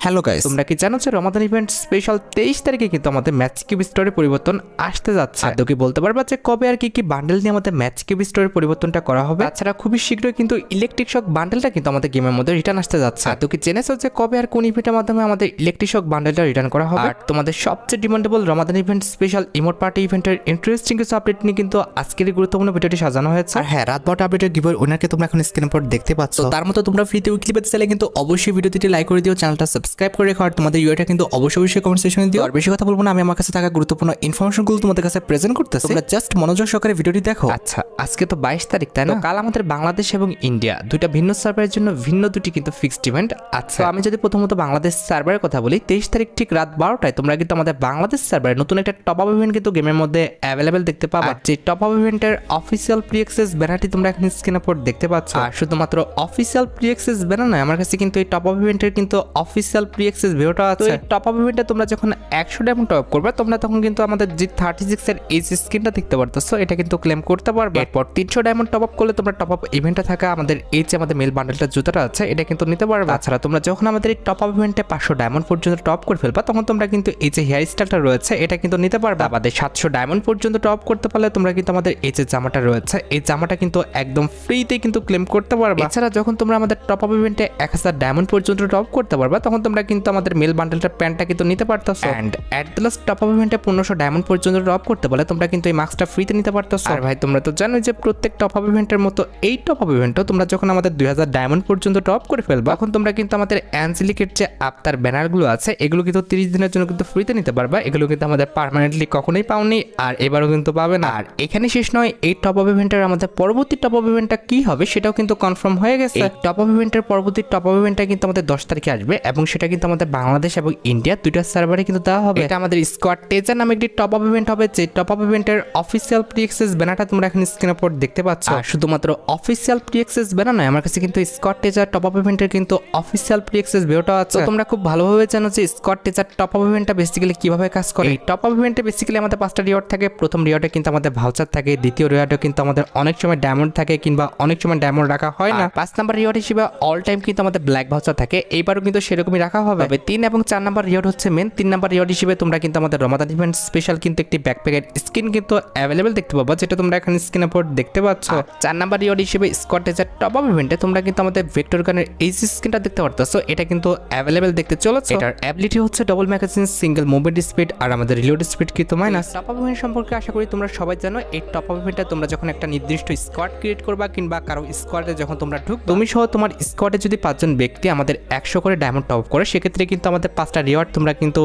Hello guys, তোমরা কি জানো যে রমাদান ইভেন্ট স্পেশাল 23 তারিখে কিন্তু আমাদের ম্যাচ কিউব স্টোরে পরিবর্তন আসতে যাচ্ছে। আর কি বলতে পারবা যে কবে আর কি বান্ডেল নিয়ে আমাদের ম্যাচ কিউব স্টোরে পরিবর্তনটা করা হবে? তাছাড়া খুবই শীঘ্রই কিন্তু ইলেকট্রিক শক বান্ডেলটা কিন্তু আমাদের গেমের মধ্যে রিটার্ন আসতে যাচ্ছে। আর কি জেনেছো যে কবে আর কোন ইভেন্টের মাধ্যমে আমাদের ইলেকট্রিক শক বান্ডেলটা রিটার্ন করা হবে? আর তোমাদের সবচেয়ে ডিমান্ডেবল রমাদান ইভেন্ট স্পেশাল ইমোট পার্টি ইভেন্টের ইন্টারেস্টিং কিছু আপডেট নিয়ে কিন্তু আজকের এই গুরুত্বপূর্ণ ভিডিওটি সাজানো হয়েছে। আর হ্যাঁ, রাত 12টা আপডেটের গিভওয়ে উইনারকে তোমরা এখন স্ক্রিনের উপর দেখতে পাচ্ছ। তার মতো তোমরা ফ্রিতে উইকলি পেতে চাইলে কিন্তু অবশ্যই ভিডিওটি লাইক করে দিও, চ্যানেলটা সাবস্ক্রাইব করে রেখো। আর তোমাদের ইউআইটা কিন্তু অবশ্যই কমেন্ট সেকশনে দিও। আর বেশি কথা বলবো না, আমি আমার কাছে থাকা গুরুত্বপূর্ণ ইনফরমেশনগুলো তোমাদের কাছে প্রেজেন্ট করতেছি, তোমরা জাস্ট মনোযোগ সহকারে ভিডিওটি দেখো। আচ্ছা, আজকে তো 22 তারিখ, তাই না? কাল আমাদের বাংলাদেশ এবং ইন্ডিয়া দুইটা ভিন্ন সার্ভারের জন্য ভিন্ন দুটি কিন্তু ফিক্সড ইভেন্ট আছে। আমি যদি প্রথমত বাংলাদেশ সার্ভারের কথা বলি, 23 তারিখ ঠিক রাত 12টায় তোমরা কিন্তু আমাদের বাংলাদেশ সার্ভারে নতুন একটা টপ আপ ইভেন্ট কিন্তু গেমের মধ্যে অ্যাভেলেবেল দেখতে পাবা। যে টপ আপ ইভেন্টের অফিসিয়াল প্রি অ্যাক্সেস ব্যানারটি তোমরা এখন স্ক্রিনের উপর দেখতে পাচ্ছ। আর শুধুমাত্র অফিসিয়াল প্রি অ্যাক্সেস ব্যানার নয়, আমার কাছে কিন্তু এই টপ আপ ইভেন্টের কিন্তু অফিসিয়াল প্রি অ্যাক্সেস ভিডিওটা আছে। টপ আপ ইভেন্টে তোমরা যখন 100 ডায়মন্ড টপ করবে, তোমরা তখন কিন্তু আমাদের যে 36 এর এই স্ক্রিনটা দেখতে পারতেছো, এটা কিন্তু ক্লেম করতে পারবে। এরপর 300 ডায়মন্ড টপ আপ করলে তোমরা টপ আপ ইভেন্টে থাকা আমাদের এই যে আমাদের মেল বান্ডেলটা জুতাটা আছে, এটা কিন্তু নিতে পারবে। তাছাড়া তোমরা যখন আমাদের এই টপ আপ ইভেন্টে 500 ডায়মন্ড পর্যন্ত টপ করে ফেলবা, তখন তোমরা কিন্তু এই যে হেয়ার স্টাইলটা রয়েছে, এটা কিন্তু নিতে পারবে। আমাদের 700 ডায়মন্ড পর্যন্ত টপ করতে পারলে তোমরা কিন্তু আমাদের এই যে জামাটা রয়েছে, এই জামাটা কিন্তু একদম ফ্রিতে কিন্তু ক্লেম করতে পারবে। এছাড়া যখন তোমরা আমাদের টপ আপ ইভেন্টে 1000 ডায়মন্ড পর্যন্ত টপ করতে পারবা, তখন তোমরা কিন্তু আমাদের মেল বান্ডেলটার প্যান্টটা কিন্তু নিতে পারতেছো। And at the last top up ইভেন্টে 1500 ডায়মন্ড পর্যন্ত টপ করতে পারলে তোমরা কিন্তু এই মাস্কটা ফ্রিতে নিতে পারতেছো। আর ভাই, তোমরা তো জানো যে প্রত্যেক টপ আপ ইভেন্টের মতো এই টপ আপ ইভেন্টও তোমরা যখন আমাদের 2000 ডায়মন্ড পর্যন্ত টপ করে ফেলবা, তখন তোমরা কিন্তু আমাদের অ্যাঞ্জেলিকের যে আফতার ব্যানারগুলো আছে, এগুলো কিন্তু 30 দিনের জন্য কিন্তু ফ্রিতে নিতে পারবা। এগুলো কিন্তু আমাদের পার্মানেন্টলি কখনোই পাওনি, আর এবারও কিন্তু পাবে না। আর এখানে শেষ নয়, এই টপ আপ ইভেন্টের আমাদের পরবর্তী টপ আপ ইভেন্টটা কি হবে সেটাও কিন্তু কনফার্ম হয়ে গেছে। এই টপ আপ ইভেন্টের পরবর্তী টপ আপ ইভেন্টটা কিন্তু আমাদের 10 তারিখে আসবে, এবং সেটা কিন্তু আমাদের বাংলাদেশ এবং ইন্ডিয়া দুইটা সার্ভারে কিন্তু দেওয়া হবে। এটা আমাদের স্কোয়াড টেজার নামে একটি টপ আপ ইভেন্ট হবে, যে টপ আপ ইভেন্টের অফিসিয়াল প্রি অ্যাক্সেস ব্যানারটা তোমরা এখন স্ক্রিনের উপর দেখতে পাচ্ছ। আর শুধুমাত্র অফিসিয়াল প্রি অ্যাক্সেস ব্যানার নয়, আমার কাছে কিন্তু স্কোয়াড টেজার টপ আপ ইভেন্টের কিন্তু অফিসিয়াল প্রি অ্যাক্সেস ভিডিওটা আছে। তোমরা খুব ভালোভাবে জানো যে স্কোয়াড টেজার টপ আপ ইভেন্টটা বেসিক্যালি কিভাবে কাজ করে। এই টপ আপ ইভেন্টে বেসিক্যালি আমাদের 5টা রিওয়ার্ড থাকে। প্রথম রিওয়ার্ডে কিন্তু আমাদের ভাউচার থাকে, দ্বিতীয় রিওয়ার্ডে কিন্তু আমাদের অনেক সময় ডায়মন্ড থাকে, কিংবা অনেক সময় ডায়মন্ড রাখা হয় না। 5 নাম্বার রিওয়ার্ড হিসেবে অল টাইম কিন্তু আমাদের ব্ল্যাক ভাউচার থাকে, এইবারও কিন্তু সেরকমই রাখা হবে। 3 এবং 4 নাম্বার রিওয়ার্ড হচ্ছে মেন। 3 নাম্বার রিওয়ার্ড হিসেবে তোমরা কিন্তু আমাদের রমাদান ইভেন্ট স্পেশাল কিন্তু একটি ব্যাকপ্যাকের স্কিন কিন্তু অ্যাভেলেবেল দেখতে পাবা, যেটা তোমরা এখন স্ক্রিনের উপর দেখতে পাচ্ছ। 4 নাম্বার রিওয়ার্ড হিসেবে স্কোয়াড টেজার টপ আপ ইভেন্টে তোমরা কিন্তু আমাদের ভেক্টর গানের এই স্কিনটা দেখতে পারতেছো, এটা কিন্তু অ্যাভেলেবেল দেখতে চলেছে। এটার অ্যাবিলিটি হচ্ছে double magazine, single movement speed, আর আমাদের রিলোড স্পিড কিন্তু মাইনাস। টপ আপ ইভেন্ট সম্পর্কে আশা করি তোমরা সবাই জানো। এই টপ আপ ইভেন্টে তোমরা যখন একটা নির্দিষ্ট স্কোয়াড ক্রিয়েট করবা, কিংবা কারো স্কোয়াডে যখন তোমরা ঢুক, তুমি সহ তোমার স্কোয়াডে যদি 5 জন ব্যক্তি আমাদের 100 করে ডায়মন্ড টপ করে, সেক্ষেত্রে কিন্তু আমাদের 5টা রিওয়ার্ড তোমরা কিন্তু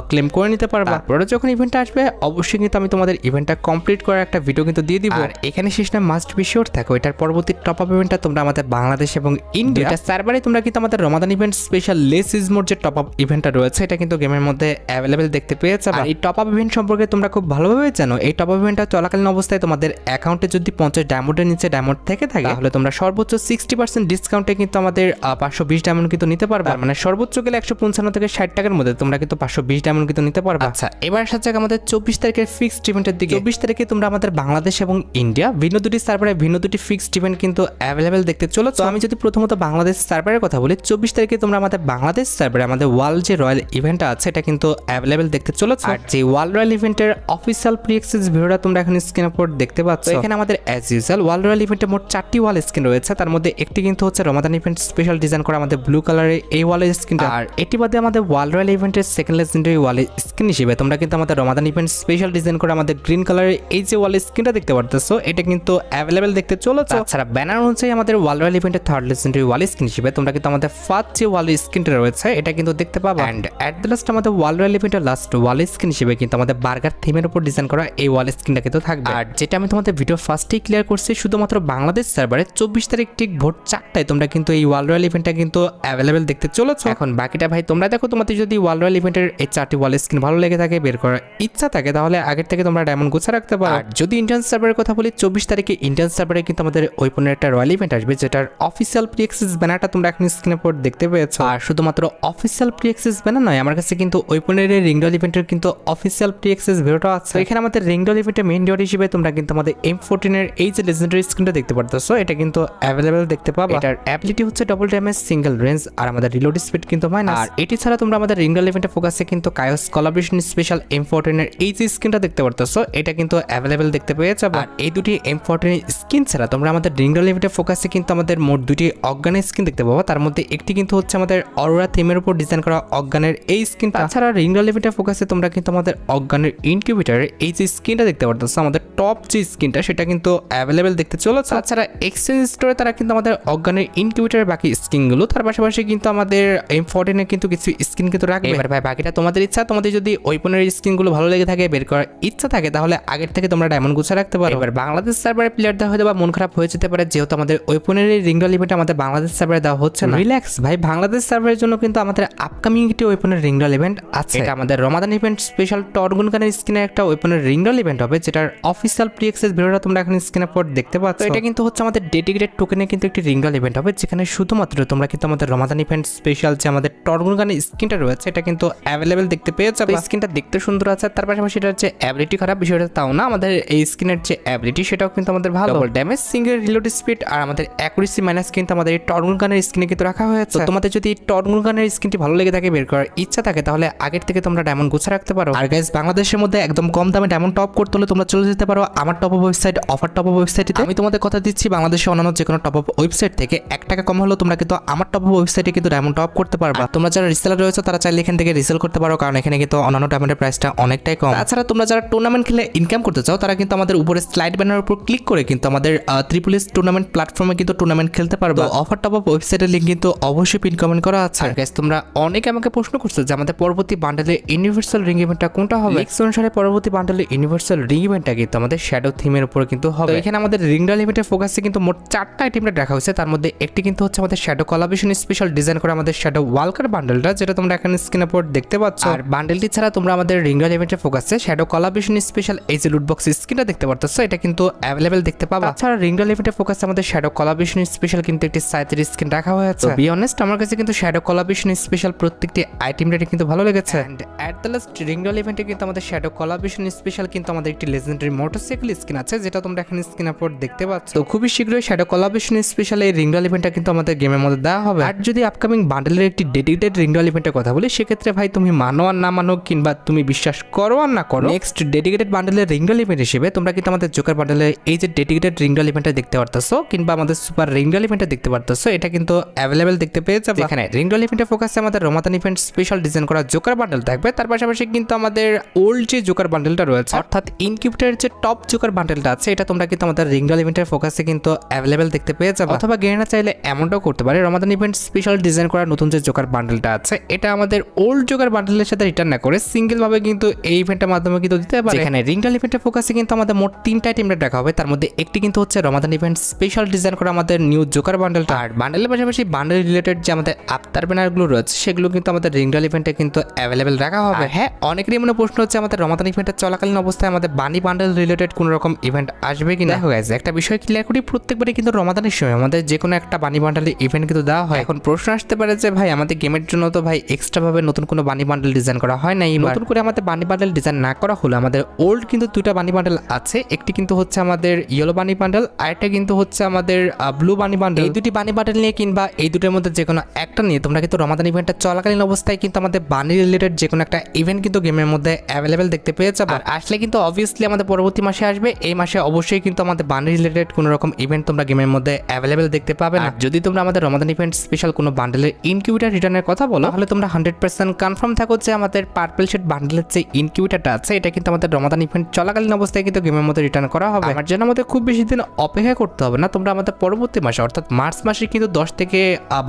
ক্লেম করে নিতে পারবা। তারপরে যখন ইভেন্টটা আসবে, অবশ্যই কিন্তু আমি তোমাদের ইভেন্টটা কমপ্লিট করার একটা ভিডিও কিন্তু দিয়ে দিব। আর এখানে শেষ না, মাস্ট বি শিওর থাকো, এটার পরবর্তী টপ আপ ইভেন্টটা তোমরা আমাদের বাংলাদেশ এবং ইন্ডিয়া সার্ভারে তোমরা কিন্তু আমাদের রমাদান ইভেন্ট স্পেশাল লেস ইজমোর যে টপ আপ ইভেন্টটা রয়েছে, এটা কিন্তু গেমের মধ্যে অ্যাভেলেবেল দেখতে পেয়ে যাবে। আর এই টপ আপ ইভেন্ট সম্পর্কে তোমরা খুব ভালোভাবে জানো। এই টপ আপ ইভেন্টটা চলাকালীন অবস্থায় তোমাদের অ্যাকাউন্টে যদি 50 ডায়মন্ডের নিচে ডায়মন্ড থেকে থাকে, তাহলে তোমরা সর্বোচ্চ 60% ডিসকাউন্টে কিন্তু আমাদের 520 ডায়মন্ড কিন্তু নিতে পারবে। মানে সর্বোচ্চ গেলে 155 থেকে 60 টাকার মধ্যে তোমরা কিন্তু 520 ডায়মন্ড কিন্তু নিতে পারবে। আচ্ছা, এবার আসা যাক আমাদের 24 তারিখের ফিক্সড ইভেন্টের দিকে। 24 তারিখে তোমরা আমাদের বাংলাদেশ এবং ইন্ডিয়া ভিন্ন দুটি সার্ভারে ভিন্ন দুটি ফিক্সড ইভেন্ট কিন্তু অ্যাভেলেবেল দেখতে চলেছে। তো আমি যদি প্রথমত বাংলাদেশ সার্ভারের কথা বলি, 24 তারিখে তোমরা আমাদের বাংলাদেশ সার্ভারে আমাদের ওয়ার্ল্ড যে রয়্যাল ইভেন্টটা আছে, এটা কিন্তু অ্যাভেলেবেল দেখতে চলেছে। আর যে ওয়ার্ল্ড রয়্যাল ইভেন্টের অফিসিয়াল প্রি অ্যাক্সেস ভিডিওটা তোমরা এখন স্ক্রিনের উপর দেখতে পাচ্ছ। এখানে আমাদের অ্যাজ ইউজুয়াল ওয়ার্ল্ড রয়্যাল ইভেন্টে মোট 4টি ওয়াল স্ক্রিন রয়েছে। তার মধ্যে একটি কিন্তু হচ্ছে রমাদান ইভেন্ট স্পেশাল ডিজাইন করা আমাদের ব্লু কালারের এই ওয়ালের স্ক্রিনটা। আর এটি বাদে আমাদের ওয়ার্ল্ড রয়্যাল ইভেন্টের সেকেন্ড লেজেন্ডারি ওয়ালের স্ক্রিন হিসেবে তোমরা কিন্তু আমাদের রমাদান ইভেন্ট স্পেশাল ডিজাইন করা আমাদের গ্রিন কালারের এই যে ওয়ালের স্ক্রিনটা দেখতে পারতেছো, এটা কিন্তু অ্যাভেলেবেল দেখতে চলেছে। তাছাড়া ব্যানার অনুযায়ী আমাদের ওয়ার্ল্ড রয়্যাল ইভেন্টের থার্ড লেজেন্ডারি ওয়াল স্ক্রিন হিসেবে তোমরা কিন্তু আমাদের ফার্স্ট যে ওয়ালের স্ক্রিনটা রয়েছে, এটা কিন্তু দেখতে পাবে। এন্ড এট দ্য লাস্ট আমাদের ওয়ার্ল্ড রয়্যাল ইভেন্টের লাস্ট ওয়াল স্ক্রিন হিসেবে কিন্তু আমাদের বার্গার থিমের উপর ডিজাইন করা এই ওয়াল স্ক্রিনটা কিন্তু থাকবে। আর যেটা আমি তোমাদের ভিডিও ফার্স্টেই ক্লিয়ার করছি, শুধুমাত্র বাংলাদেশ সার্ভারে 24 তারিখ ঠিক ভোর 4টায় তোমরা কিন্তু এই ওয়ার্ল্ড রয়্যাল ইভেন্টটা কিন্তু অ্যাভেলেবেল দেখতে চলেছে। এখন বাকিটা ভাই তোমরা দেখো, তোমাদের যদি ওয়ার্ল্ড রয়্যাল ইভেন্টের এই 4টি ওয়াল স্ক্রিন ভালো লেগে থাকে, বের করার ইচ্ছা থাকে, তাহলে আগের থেকে তোমরা ডায়মন্ড গুছা রাখতে পারো। আর যদি ইন্ডিয়ান সার্ভারের কথা বলি, 24 তারিখে ইন্ডিয়ান সার্ভারে কিন্তু আমাদের ওয়েপনের একটা রয়্যাল ইভেন্ট আসবে, যেটার অফিসিয়াল প্রি অ্যাক্সেস ব্যানারটা তোমরা এখন স্ক্রিনের উপর দেখতে পেয়েছো। আর শুধুমাত্র অফিসিয়াল প্রি অ্যাক্সেস ব্যানার নয়, আমার কাছে কিন্তু ওয়েপনের রিংডল ইভেন্টের কিন্তু অফিসিয়াল প্রি অ্যাক্সেস ভিডিওটা আছে। এখানে আমাদের রিংডল ইভেন্টের মেইন রিওয়ার্ড হিসেবে তোমরা কিন্তু আমাদের M14 এর এই যে লেজেন্ডারি স্ক্রিনটা দেখতে পারতেছো, এটা কিন্তু অ্যাভেলেবেল দেখতে পাবা। এটার অ্যাবিলিটি হচ্ছে ডবল ড্যামেজ, সিঙ্গেল রেঞ্জ, আর আমাদের রিলোড স্পিড কিন্তু মাইনাস। আর এটি ছাড়া তোমরা আমাদের রিঙ্গল ইভেন্টের ফোকাসে কিন্তু কায়োস কোলাবরেশন স্পেশাল M14 এর এই যে স্কিনটা দেখতে পারতেছো, এটা কিন্তু অ্যাভেলেবেল দেখতে পেয়ে যাবে। আর এই দুটি M14 স্কিন ছাড়া তোমরা আমাদের রিঙ্গল ইভেন্টের ফোকাসে কিন্তু আমাদের মোট দুটি অজ্ঞানের স্কিন দেখতে পাবো। তার মধ্যে একটি কিন্তু হচ্ছে আমাদের অরোরা থিমের উপর ডিজাইন করা অজ্ঞানের এই স্কিনটা। তাছাড়া রিঙ্গল ইভেন্টের ফোকাসে তোমরা কিন্তু আমাদের অজ্ঞানের ইনকিউবেটরের এই যে স্কিনটা দেখতে পারতেছো, আমাদের টপ যে স্কিনটা সেটা কিন্তু অ্যাভেলেবেল দেখতে চলেছে। তাছাড়া এক্সচেঞ্জ স্টোরে তারা কিন্তু আমাদের অজ্ঞানের ইনকিউবেটরের বাকি স্কিনগুলো, তার পাশাপাশি কিন্তু আমাদের M14 এর কিন্তু কিছু স্কিন কিন্তু রাখবে। এবার ভাই বাকিটা তোমাদের ইচ্ছা, তোমাদের যদি ওয়েপনের স্কিনগুলো ভালো লেগে থাকে, বের করার ইচ্ছা থাকে, তাহলে আগের থেকে তোমরা ডায়মন্ড গুছা রাখতে পারো। এবার বাংলাদেশ সার্ভারে প্লেয়ারদের হয়তো বা মন খারাপ হয়ে যেতে পারে, যেহেতু আমাদের ওয়েপনের রিঙ্গল ইভেন্ট আমাদের বাংলাদেশ সার্ভারে দেওয়া হচ্ছে না। রিল্যাক্স ভাই, বাংলাদেশ সার্ভারের জন্য কিন্তু আমাদের আপকামিং একটি ওয়েপনের রিঙ্গল ইভেন্ট আছে। এটা আমাদের রমাদান ইভেন্ট স্পেশাল টর্গুন গানের স্কিনের একটা ওয়েপনের রিঙ্গল ইভেন্ট হবে, যেটার অফিসিয়াল প্রি অ্যাক্সেস ভিডিওটা তোমরা এখন স্ক্রিনের পর দেখতে পাচ্ছ। এটা কিন্তু হচ্ছে আমাদের ডেডিকেটেড টোকেনে কিন্তু একটি রিঙ্গল ইভেন্ট হবে, যেখানে শুধুমাত্র তোমরা কিন্তু আমাদের রমাদান ইভেন্ট স্পেশাল যে আমাদের টর্গুন গানের স্কিনটা রয়েছে এটা কিন্তু অ্যাভেলেবেল দেখতে পেয়ে যাবে। স্কিনটা দেখতে সুন্দর আছে, তার পাশাপাশি এটার যে অ্যাবিলিটি খারাপ বিষয়টা তাও না, আমাদের এই স্কিনের যে অ্যাবিলিটি সেটাও কিন্তু আমাদের ভালো। ড্যামেজ, সিঙ্গেল রিলোড স্পিড আর আমাদের অ্যাকুরেসি মাইনাস কিন্তু আমাদের এই টর্গুন গানের স্কিনে কিন্তু রাখা হয়েছে। তোমাদের যদি টর্গুন গানের স্কিনটি ভালো লেগে থাকে, বের করার ইচ্ছা থাকে, তাহলে আগের থেকে তোমরা ডায়মন্ড গুছা রাখতে পারো। আর গাইস, বাংলাদেশের মধ্যে একদম কম দামে ডায়মন্ড টপ করতে হলে তোমরা চলে যেতে পারো আমার top up website offer top up ওয়েবসাইটে। আমি তোমাদের কথা দিচ্ছি, বাংলাদেশে অন্যান্য যে কোনো টপ আপ ওয়েবসাইট থেকে 1 টাকা কম হলেও তোমরা কিন্তু আমার টপ আপ ওয়েবসাইটে কিন্তু ডায়মন্ড টপ করতে পারবা। তোমরা যারা রিসেলার রয়েছে তারা চাইলে এখান থেকে রিসেল করতে পারো, কারণ এখানে কিন্তু অন্যান্য ডায়মন্ডের প্রাইসটা অনেকটাই কম। তাছাড়া তোমরা যারা টুর্নামেন্ট খেলে ইনকাম করতে চাও, তারা কিন্তু আমাদের উপরে স্লাইড ব্যানার উপর ক্লিক করে কিন্তু আমাদের ট্রিপল এস টুর্নামেন্ট প্ল্যাটফর্মে কিন্তু টুর্নামেন্ট খেলতে পারবা। অফার টপ আপ ওয়েবসাইটের লিংক কিন্তু অবশ্যই পিন কমেন্ট করা আছে। আর গাইস, তোমরা অনেকে আমাকে প্রশ্ন করছো যে আমাদের পরবর্তী বান্ডেলে ইউনিভার্সাল রিং ইভেন্টটা কোনটা হবে। লিক্স অনুসারে পরবর্তী বান্ডেলে ইউনিভার্সাল রিং ইভেন্টটা কিন্তু আমাদের শ্যাডো থিমের উপর কিন্তু হবে। এখানে আমাদের রিংডাল ইভেন্টের ফোকাসে কিন্তু মোট 4টা আইটেমটা রাখা হয়েছে। তার মধ্যে একটি কিন্তু হচ্ছে আমাদের শ্যাডো কোলাবরেশন স্পেশাল ডিজাইন করা আমাদের শ্যাডো ওয়ালকার বান্ডেলটা, যেটা তোমরা এখানে স্ক্রিনের উপর দেখতে পাচ্ছ। আর বান্ডেলটি ছাড়া তোমরা আমাদের রিংডাল ইভেন্টের ফোকাসে শ্যাডো কোলাবরেশন স্পেশাল এই যে লুট বক্স স্কিনটা দেখতে পারতেছো, এটা কিন্তু অ্যাভেলেবেল দেখতে পাবা। তাছাড়া রিংডাল ইভেন্টের ফোকাসে আমাদের শ্যাডো কোলাবরেশন স্পেশাল কিন্তু একটি সাইথের স্কিন রাখা হয়েছে। বি অনেস্ট, আমার কাছে কিন্তু শ্যাডো কোলাবরেশন স্পেশাল প্রত্যেকটি আইটেম রেটিং কিন্তু ভালো লেগেছে। এন্ড এট দ্য লাস্ট রিংডাল ইভেন্টে কিন্তু আমাদের শ্যাডো কোলাবরেশন স্পেশাল কিন্তু আমাদের একটি লেজেন্ডারি মোটরসাইকেল স্কিন আছে, যেটা তোমরা এখানে স্ক্রিনের উপর দেখতে পাচ্ছ। তো খুবই শীঘ্রই শ্যাডো কোলাবরেশন স্পেশাল এই রিংডাল ইভেন্টটা কিন্তু আমাদের গেমের মধ্যে দেওয়া হবে। আর যদি আপকামিং বান্ডেলের একটি ডেডিকেটেড রিংডাল ইভেন্টের কথা বলি, সেক্ষেত্রে ভাই তুমি মানো আর না মানো, কিংবা তুমি বিশ্বাস করো আর না করো, নেক্সট ডেডিকেটেড বান্ডেলের রিংডাল ইভেন্ট হিসেবে তোমরা কিন্তু আমাদের জোকার বান্ডেলের এই যে ডেডিকেটেড রিংডাল ইভেন্টটা দেখতে পারতেছো, কিংবা আমাদের সুপার রিংডাল ইভেন্টটা দেখতে পারতেছো, এটা কিন্তু অ্যাভেলেবেল দেখতে পেয়ে যাবে। এখানে রিংডাল ইভেন্টের ফোকাসে আমাদের রমাদান ইভেন্ট স্পেশাল ডিজাইন করা জোকার বান্ডেল থাকবে। তার পাশাপাশি কিন্তু আমাদের ওল্ড যে জোকার বান্ডেলটা রয়েছে, অর্থাৎ ইনকিউবেটরের যে টপ জোকার বান্ডেলটা আছে, এটা তোমরা কিন্তু আমাদের রিংডাল ইভেন্টের ফোকাসে কিন্তু অ্যাভেলেবেল দেখতে পেয়ে যাবে। অথবা গেরিনা চাইলে এমনটাও করতে পারে, রমাদান ইভেন্ট স্পেশাল ডিজাইন করা নতুন যে জোকার বান্ডেলটা আছে, এটা আমাদের ওল্ড জোকার বান্ডেলের সাথে রিটার্ন না করে সিঙ্গেল ভাবে কিন্তু এই ইভেন্টের মাধ্যমে কিন্তু দিতে পারে। এখানে রিংডাল ইভেন্টের ফোকাসে কিন্তু আমাদের মোট 3টা আইটেম রাখা হবে। তার মধ্যে একটি কিন্তু হচ্ছে রমাদান ইভেন্ট স্পেশাল ডিজাইন করা আমাদের নিউ জোকার বান্ডেলটা। আর বান্ডেলের পাশাপাশি বান্ডেল রিলেটেড যে আমাদের আফতার ব্যানারগুলো রয়েছে, সেগুলো কিন্তু আমাদের রিংডাল ইভেন্টে কিন্তু অ্যাভেলেবেল রাখা হবে। হ্যাঁ, অনেকেরই মনে প্রশ্ন হচ্ছে আমাদের রমাদান ইভেন্টের চলাকালীন অবস্থায় আমাদের বানি বান্ডেল রিলেটেড কোনো রকম ইভেন্ট আসবে কিনা। দেখো গাইস, একটা বিষয় ক্লিয়ার করি, প্রত্যেকবারই কিন্তু রমাদানের সময় আমাদের যে কোনো একটা বানি বান্ডেলের ইভেন্ট কিন্তু দেওয়া হয়। এখন প্রশ্ন আসতে পারে যে ভাই আমাদের গেমের জন্য তো ভাই এক্সট্রা ভাবে নতুন কোনো বানি বান্ডেল ডিজাইন করা হয় নাই, নতুন করে আমাদের বানি বান্ডেল ডিজাইন না করা হলো আমাদের ওল্ড কিন্তু 2টা বানি বান্ডেল আছে। একটি কিন্তু হচ্ছে আমাদের ইয়েলো বানি বান্ডেল, আর একটা কিন্তু হচ্ছে আমাদের ব্লু বানি বান্ডেল। এই দুটি বানি বান্ডেল নিয়ে কিংবা এই দুটোর মধ্যে যে কোনো একটা নিয়ে তোমরা কিন্তু রমাদান ইভেন্টটা চলাকালীন অবস্থায় কিন্তু আমাদের বানি রিলেটেড যে কোনো একটা ইভেন্ট কিন্তু গেমের মধ্যে অ্যাভেলেবেল দেখতে পেয়ে যাবে। আর আসলে কিন্তু অবভিয়াসলি আমাদের পরবর্তী মাসে আসবে, এই মাসে অবশ্যই কিন্তু আমাদের বানি রিলেটেড কোনো রকম ইভেন্ট তোমরা গেমের মধ্যে অ্যাভেলেবেল দেখতে পাবে না। যদি তোমরা আমাদের রমাদান ইভেন্ট স্পেশাল কোনো বান্ডেলের ইনকিউবেটর রিটার্নের কথা বলো, তাহলে তোমরা 100% কনফার্ম থাকো যে আমাদের পার্পল শেড বান্ডেলের যে ইনকিউবেটরটা আছে, এটা কিন্তু আমাদের রমাদান ইভেন্ট চলাকালীন অবস্থায় কিন্তু গেমের মধ্যে রিটার্ন করা হবে। আমার জন্য আমাদের খুব বেশি দিন অপেক্ষা করতে হবে না, তোমরা আমাদের পরবর্তী মাসে অর্থাৎ মার্চ মাসে কিন্তু 10 থেকে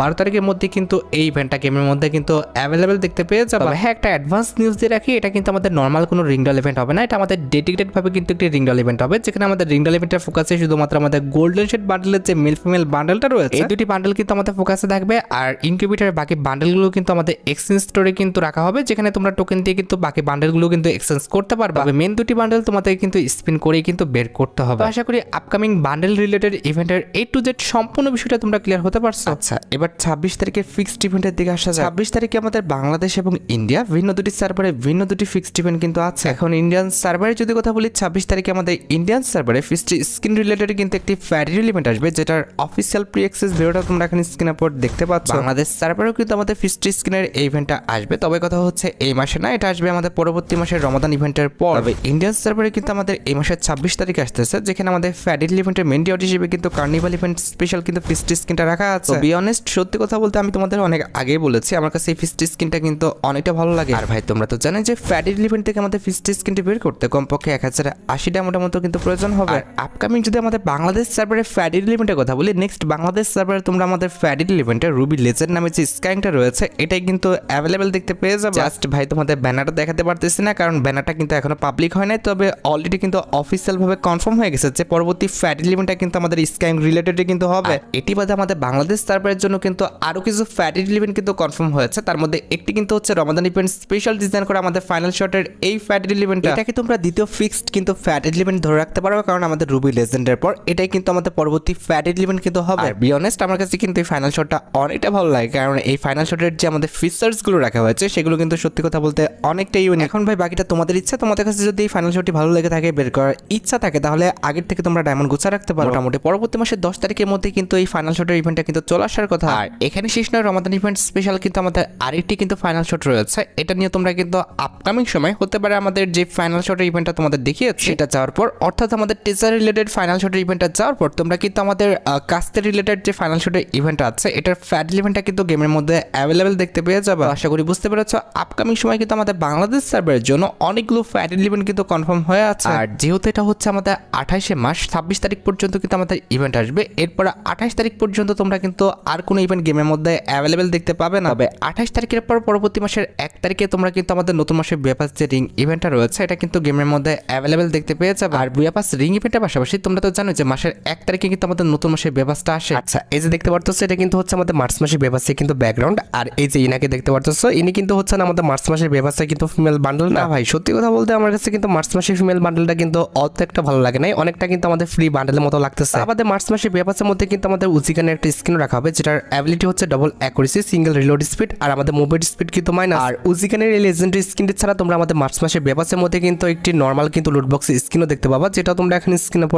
12 তারিখের মধ্যে কিন্তু এই ইভেন্টটা গেমের মধ্যে কিন্তু অ্যাভেলেবেল দেখতে পেয়ে যাবে। হ্যাঁ, একটা অ্যাডভান্স নিউজ দিয়ে রাখি, এটা কিন্তু আমাদের নর্মাল কোনো রিংডাল ইভেন্ট হবে না, এটা আমাদের ডেডিকেটেড ভাবে কিন্তু একটি রিংডাল ইভেন্ট হবে, যেখানে আমাদের রিংডাল ইভেন্টের ফোকাসে শুধুমাত্র আমাদের গোল্ডেন শেড বান্ডেলের যে মেল ফিমেল বান্ডেলটা রয়েছে, এই দুটি বান্ডেল কিন্তু আমাদের ফোকাসে থাকবে। আর ইনকিউবেটরের বাকি বান্ডেলগুলো কিন্তু আমাদের এক্সচেঞ্জ স্টোরে কিন্তু রাখা হবে, যেখানে তোমরা টোকেন দিয়ে কিন্তু বাকি বান্ডেলগুলো কিন্তু এক্সচেঞ্জ করতে পারবে। মেন দুটি বান্ডেল তোমাদের কিন্তু স্পিন করেই কিন্তু বের করতে হবে। আশা করি আপকামিং বান্ডেল রিলেটেড ইভেন্টের A to Z সম্পূর্ণ বিষয়টা তোমরা ক্লিয়ার হতে পারছো। আচ্ছা, এবার 26 তারিখের ফিক্সড ইভেন্টের দিকে আসা যায়। 26 তারিখে আমাদের বাংলাদেশ এবং ইন্ডিয়া ভিন্ন দুটি সার্ভারে ভিন্ন দুটি ফিক্সড ইভেন্ট কিন্তু আছে। এখন ইন্ডিয়ান সার্ভারে যদি কথা বলি, 26 তারিখে আমাদের ইন্ডিয়ান সার্ভারে ফিক্সড স্কিন রিলেটেড কিন্তু একটি ফ্যারিল ইভেন্ট আসবে, যেটার অফিসিয়াল প্রি অ্যাক্সেস ভিডিওটা তোমরা এখানে স্ক্রিনের উপর দেখতে পাচ্ছ। বাংলাদেশ সার্ভারেও কিন্তু আমাদের ফিস্ট স্কিনের এই ইভেন্টটা আসবে, তবে কথা হচ্ছে এই মাসে না, এটা আসবে আমাদের পরবর্তী মাসের রমাদান ইভেন্টের পর। তবে ইন্ডিয়ান সার্ভারে কিন্তু আমাদের এই মাসের 26 তারিখে আসতেছে, যেখানে আমাদের ফ্যাডিল ইভেন্টের মেন ডিওটি হিসেবে কিন্তু কার্নিভাল ইভেন্ট স্পেশাল কিন্তু ফিস্ট স্কিনটা রাখা আছে। তো বি অনেস্ট, সত্যি কথা বলতে আমি তোমাদের অনেক আগেই বলেছি আমার কাছে এই ফিস্ট স্কিনটা কিন্তু অনেকটা ভালো লাগে। আর ভাই তোমরা তো জানো যে ফ্যাডিল ইভেন্ট থেকে আমাদের ফিস্ট স্কিনটা বের করতে কমপক্ষে 1080 ডায়মন্ডের মতো কিন্তু প্রয়োজন হবে। আর আপকামিং যদি আমাদের বাংলাদেশ সার্ভারে ফ্যাডিল ইভেন্টের কথা বলি, নেক্সট বাংলাদেশ সার্ভারে তোমরা আমাদের ফ্যাডিল ইভেন্টে রুবি লেজেন্ড নামে যে স্ক্যাংটা রয়েছে এটাই কিন্তু অ্যাভেলেবেল দেখতে পেয়ে যাবে। জাস্ট ভাই তোমাদের ব্যানারটা দেখাতে পারতেছি না, কারণ ব্যানারটা কিন্তু এখনো পাবলিক হয় নাই, তবে অলরেডি কিন্তু অফিসিয়াল ভাবে কনফার্ম হয়ে গেছে যে পরবর্তী ফ্যাডিল ইভেন্টটা কিন্তু আমাদের স্ক্যাং রিলেটেডই কিন্তু হবে। এটি বাদে আমাদের বাংলাদেশ সার্ভারের জন্য কিন্তু আরো কিছু ফ্যাডিল ইভেন্ট কিন্তু কনফার্ম হয়েছে, তার মধ্যে একটি কিন্তু হচ্ছে রমাদান ইভেন্ট স্পেশাল ডিজাইন করা আমাদের ফাইনাল শটের এই ফ্যাডিল ইভেন্ট। এটাকে তোমরা দ্বিতীয় ফিক্সড কিন্তু ফ্যাডিল ইভেন্ট ধরে রাখতে পারো, কারণ আমাদের রুবি লেজেন্ডের পর এটাই কিন্তু আমাদের পরবর্তী ফ্যাডিল ইভেন্ট কিন্তু হবে। আর বি অনেস্ট, আমার কাছে কিন্তু এই ফাইনাল শটটা অনেকটা ভালো লাগে, কারণ এই ফাইনাল শটের যে আমাদের ফিচার্স গুলো রাখা হয়েছে সেগুলো কিন্তু সত্যি কথা বলতে অনেকটাই ইউনিক। এখন ভাই বাকিটা তোমাদের ইচ্ছা, তোমাদের কাছে যদি এই ফাইনাল শটটি ভালো লেগে থাকে, বের করার ইচ্ছা থাকে, তাহলে আগের থেকে তোমরা ডায়মন্ড গুছা রাখতে পারো। মোটামুটি পরবর্তী মাসের 10 তারিখের মধ্যে কিন্তু এই ফাইনাল শটের ইভেন্টটা কিন্তু চলে আসার কথা। আর এখানে শেষ নয়, রমাদান ইভেন্ট স্পেশাল কিন্তু আমাদের আরেকটি কিন্তু ফাইনাল শট রয়েছে, এটা নিয়ে তোমরা কিন্তু আপকামিং সময় হতে পারে আমাদের যে ফাইনাল শটের ইভেন্টটা তোমাদের দেখিয়েছি সেটা যাওয়ার পর, অর্থাৎ আমাদের টিজার রিলেটেড ফাইনাল শটের ইভেন্টটা যাওয়ার পর তোমরা কিন্তু আমাদের কাস্টের রিলেটেড যে ফাইনাল শটের ইভেন্টটা আছে এটার ফ্যাডিল ইভেন্টটা কিন্তু গেমের মধ্যে অ্যাভেলেবেল দেখতে পেয়ে যাবে। আশা করি বুঝতে পেরেছো, আপকামিং সময় কিন্তু আমাদের বাংলাদেশ সার্ভারের জন্য অনেকগুলো ফ্যাডিল ইভেন্ট কিন্তু কনফার্ম হয়ে আছে। আর যেহেতু এটা হচ্ছে আমাদের 28 মাস 26 তারিখ পর্যন্ত কিন্তু আমাদের ইভেন্ট আসবে, এরপর 28 তারিখ পর্যন্ত তোমরা কিন্তু আর কোনো ইভেন্ট গেমের মধ্যে অ্যাভেলেবেল দেখতে পাবে না। তবে 28 তারিখের পর পরবর্তী মাসের 1 তারিখে তোমরা কিন্তু আমাদের নতুন মাসের বুয়াপাস যে রিং ইভেন্টটা রয়েছে এটা কিন্তু গেমের মধ্যে অ্যাভেলেবেল দেখতে পেয়ে যাবে। আর বুয়াপাস রিং ইভেন্টের পাশাপাশি তোমরা তো জানো যে মাসের 1 তারিখে কিন্তু আমাদের নতুন মাসের বুয়াপাসটা আসে। আচ্ছা, এই যে দেখতে পারতেছো এটা কিন্তু হচ্ছে আমাদের মার্চ মাসের বুয়াপাসের কিন্তু ব্যাকগ্রাউন্ড, আর এই যে ইনাকে দেখতে পারতেছো ইনি কিন্তু হচ্ছে না আমাদের মার্চ মাসের বুয়াপাসের কিন্তু ফিমেল বান্ডেল না। ভাই সত্যি কথা বলতে আমার কাছে কিন্তু মার্চ মাসের ফিমেল বান্ডেলটা কিন্তু অত একটা ভালো লাগে নাই, অনেকটা কিন্তু আমাদের ফ্রি বান্ডেলের মতো লাগতেছে। আমাদের মার্চ মাসের বুয়াপাসের মধ্যে কিন্তু আমাদের উজিকানের একটা স্কিন রাখা হবে, যেটার অ্যাবিলিটি হচ্ছে double accuracy, single reload speed, আর আমাদের মুভমেন্ট স্পিড কিন্তু মাইনাস। আর উজিকানের এই লেজেন্ডারি স্কিনটি ছাড়া তোমরা আমাদের মার্চ মাসের বুয়াপাসের মধ্যে কিন্তু একটি নর্মাল কিন্তু লুট বক্স স্কিনও দেখতে পাবা, যেটা তোমরা এখন স্ক্রিনে